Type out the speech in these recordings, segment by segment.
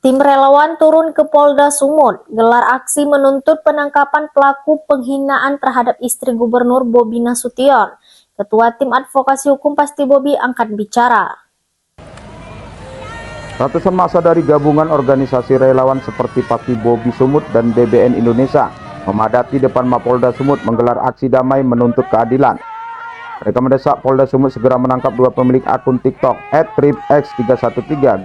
Tim relawan turun ke Polda Sumut, gelar aksi menuntut penangkapan pelaku penghinaan terhadap istri Gubernur Bobi Nasution. Ketua Tim Advokasi Hukum Pasti Bobi angkat bicara. Ratusan massa dari gabungan organisasi relawan seperti Pasti Bobi Sumut dan DBN Indonesia memadati depan Mapolda Sumut menggelar aksi damai menuntut keadilan. Mereka mendesak Polda Sumut segera menangkap dua pemilik akun TikTok @tripx313_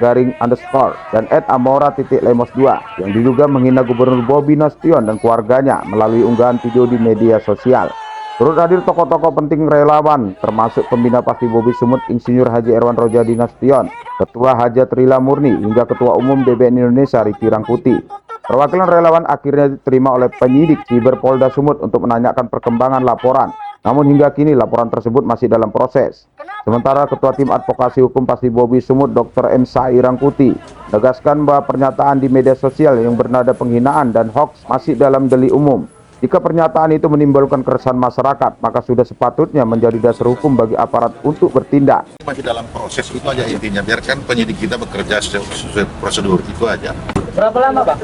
dan @amora_lemos2 yang diduga menghina Gubernur Bobi Nasution dan keluarganya melalui unggahan video di media sosial. Turut hadir tokoh-tokoh penting relawan termasuk pembina Pasti Bobi Sumut Insinyur Haji Erwan Rojadi Nasution, Ketua Hajat Rila Murni hingga Ketua Umum DBN Indonesia Riki Rangkuti. Perwakilan relawan akhirnya diterima oleh penyidik Siber Polda Sumut untuk menanyakan perkembangan laporan. Namun hingga kini laporan tersebut masih dalam proses. Sementara Ketua Tim Advokasi Hukum Pasti Bobi Sumut Dr. M. Sai Rangkuti menegaskan bahwa pernyataan di media sosial yang bernada penghinaan dan hoax masih dalam delik umum. Jika pernyataan itu menimbulkan keresahan masyarakat, maka sudah sepatutnya menjadi dasar hukum bagi aparat untuk bertindak. Masih dalam proses itu aja intinya, biarkan penyidik kita bekerja sesuai prosedur itu aja. Berapa lama, Pak?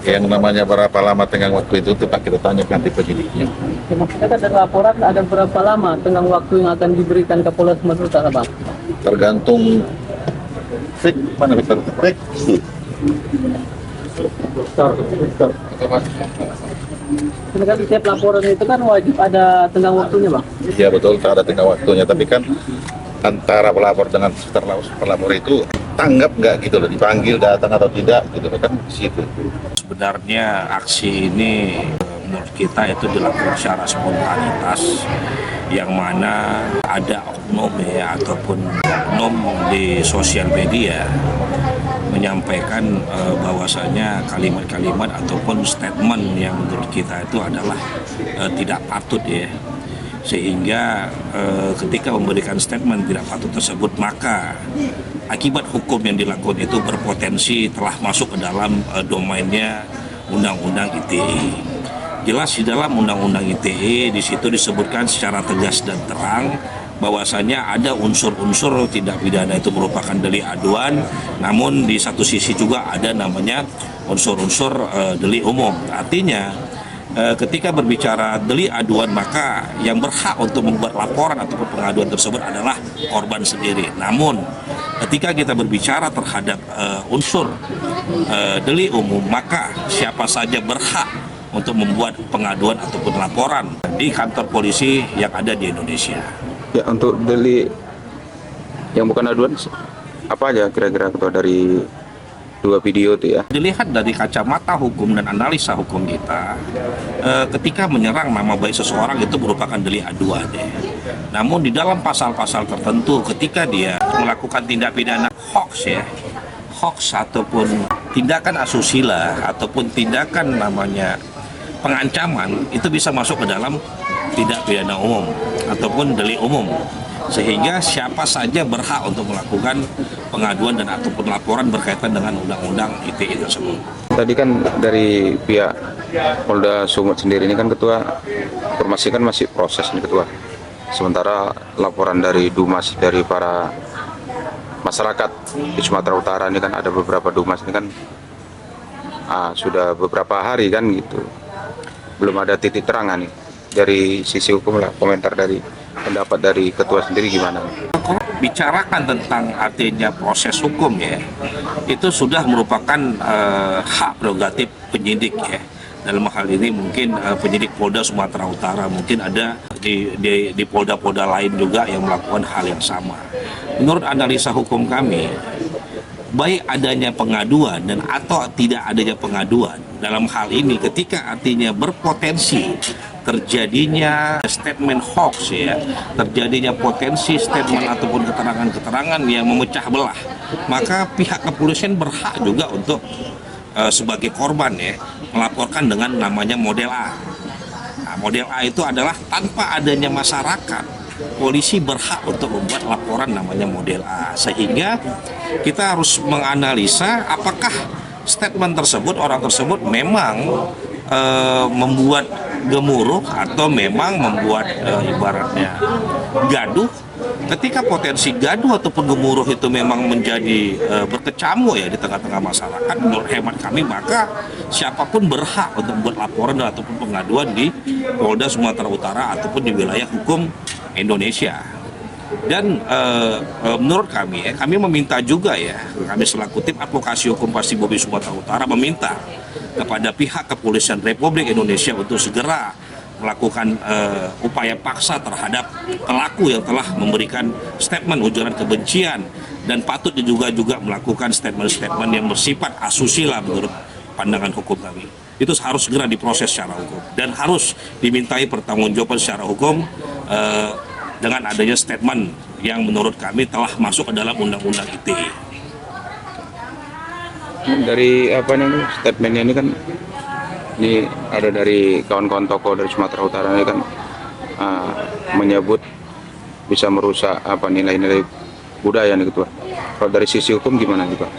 Yang namanya berapa lama tenggang waktu itu tetap kita tanyakan di penyidiknya. Ya, maksudnya kan dari laporan ada berapa lama tenggang waktu yang akan diberikan ke Polda Sumatera Utara, Pak? Tergantung mana Victor? Sebenarnya setiap laporan itu kan wajib ada tenggang waktunya, Pak? Iya betul, tak ada tenggang waktunya, tapi kan antara pelapor dengan pelapor itu tanggap nggak gitu loh, dipanggil datang atau tidak gitu kan di situ. Sebenarnya aksi ini menurut kita itu dilakukan secara spontanitas, yang mana ada oknum ataupun oknum di sosial media menyampaikan bahwasanya kalimat-kalimat ataupun statement yang menurut kita itu adalah tidak patut ya. Sehingga ketika memberikan statement tidak patut tersebut, maka akibat hukum yang dilakukan itu berpotensi telah masuk ke dalam domainnya Undang-Undang ITE. Jelas di dalam Undang-Undang ITE di situ disebutkan secara tegas dan terang bahwasanya ada unsur-unsur tindak pidana itu merupakan delik aduan, namun di satu sisi juga ada namanya unsur-unsur delik umum. Artinya ketika berbicara delik aduan, maka yang berhak untuk membuat laporan ataupun pengaduan tersebut adalah korban sendiri. Namun ketika kita berbicara terhadap unsur delik umum, maka siapa saja berhak untuk membuat pengaduan ataupun laporan di kantor polisi yang ada di Indonesia. Ya, untuk delik yang bukan aduan, apa aja kira-kira Ketua dari dua video itu ya? Dilihat dari kacamata hukum dan analisa hukum kita, ketika menyerang nama baik seseorang itu merupakan delik aduan ya. Namun di dalam pasal-pasal tertentu ketika dia melakukan tindak pidana hoax ya, hoax ataupun tindakan asusila ataupun tindakan namanya pengancaman, itu bisa masuk ke dalam tindak pidana umum ataupun delik umum, sehingga siapa saja berhak untuk melakukan pengaduan dan ataupun laporan berkaitan dengan Undang-Undang ITE tersebut. Tadi kan dari pihak Polda Sumut sendiri ini kan Ketua, informasi kan masih proses nih Ketua. Sementara laporan dari Dumas dari para masyarakat di Sumatera Utara ini kan ada beberapa Dumas ini kan sudah beberapa hari kan gitu. Belum ada titik terang nih dari sisi hukum lah, komentar dari pendapat dari Ketua sendiri gimana? Bicarakan tentang artinya proses hukum ya, itu sudah merupakan hak prerogatif penyidik ya. Dalam hal ini mungkin penyidik Polda Sumatera Utara, mungkin ada di Polda-Polda lain juga yang melakukan hal yang sama. Menurut analisa hukum kami, baik adanya pengaduan dan atau tidak adanya pengaduan, dalam hal ini ketika artinya berpotensi terjadinya statement hoax ya, terjadinya potensi statement ataupun keterangan-keterangan yang memecah belah, maka pihak kepolisian berhak juga untuk sebagai korban ya melaporkan dengan namanya model A. Nah, model A itu adalah tanpa adanya masyarakat, polisi berhak untuk membuat laporan namanya model A, sehingga kita harus menganalisa apakah statement tersebut, orang tersebut memang membuat gemuruh atau memang membuat ibaratnya gaduh ketika potensi gaduh ataupun gemuruh itu memang menjadi berkecamuk ya di tengah-tengah masyarakat, menurut hemat kami maka siapapun berhak untuk membuat laporan ataupun pengaduan di Polda Sumatera Utara ataupun di wilayah hukum Indonesia. Dan menurut kami kami meminta juga ya, kami selaku tim advokasi hukum Pasti Bobi Sumatera Utara meminta kepada pihak kepolisian Republik Indonesia untuk segera melakukan upaya paksa terhadap pelaku yang telah memberikan statement ujaran kebencian dan patut juga melakukan statement-statement yang bersifat asusila menurut pandangan hukum kami. Itu harus segera diproses secara hukum dan harus dimintai pertanggungjawaban secara hukum dengan adanya statement yang menurut kami telah masuk ke dalam Undang-Undang ITE. Dari apa nih statementnya ini kan, ini ada dari kawan-kawan tokoh dari Sumatera Utara ini kan menyebut bisa merusak apa nilai-nilai budaya nih Ketua. Kalau dari sisi hukum gimana nih Pak?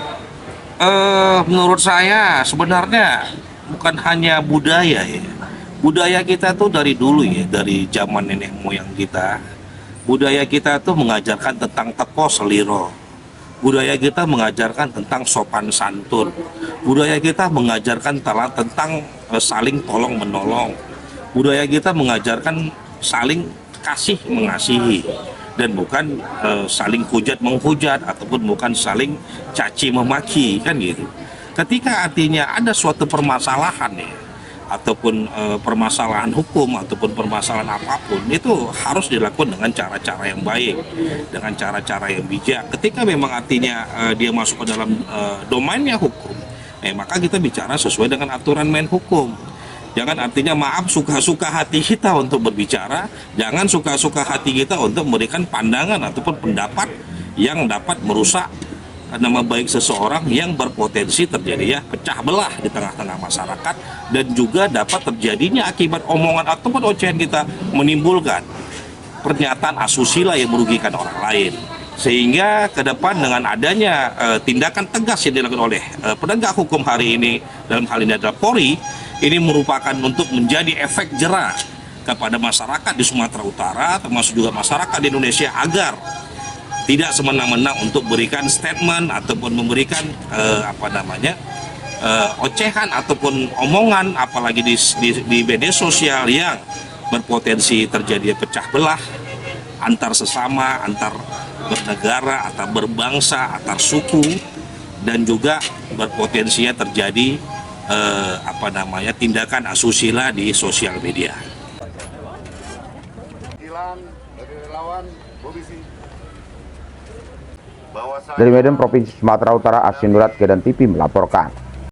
Menurut saya sebenarnya bukan hanya budaya ya. Budaya kita tuh dari dulu ya, dari zaman nenek moyang kita. Budaya kita tuh mengajarkan tentang teko seliro. Budaya kita mengajarkan tentang sopan santun. Budaya kita mengajarkan tentang saling tolong menolong. Budaya kita mengajarkan saling kasih mengasihi dan bukan saling hujat menghujat ataupun bukan saling caci memaki kan gitu. Ketika artinya ada suatu permasalahan ya, ataupun permasalahan hukum ataupun permasalahan apapun itu harus dilakukan dengan cara-cara yang baik, dengan cara-cara yang bijak. Ketika memang artinya dia masuk ke dalam domainnya hukum, maka kita bicara sesuai dengan aturan main hukum. Jangan artinya maaf suka-suka hati kita untuk berbicara, jangan suka-suka hati kita untuk memberikan pandangan ataupun pendapat yang dapat merusak nama baik seseorang yang berpotensi terjadi ya pecah belah di tengah-tengah masyarakat dan juga dapat terjadinya akibat omongan ataupun ocehan kita menimbulkan pernyataan asusila yang merugikan orang lain. Sehingga ke depan dengan adanya tindakan tegas yang dilakukan oleh penegak hukum hari ini, dalam hal ini adalah Polri, ini merupakan untuk menjadi efek jera kepada masyarakat di Sumatera Utara termasuk juga masyarakat di Indonesia agar tidak semena-mena untuk berikan statement ataupun memberikan ocehan ataupun omongan apalagi di media sosial yang berpotensi terjadi pecah belah antar sesama, antar bernegara, antar berbangsa, antar suku dan juga berpotensi terjadi tindakan asusila di sosial media. Dari Medan, Provinsi Sumatera Utara, Asin Nurat, Gedan TV melaporkan.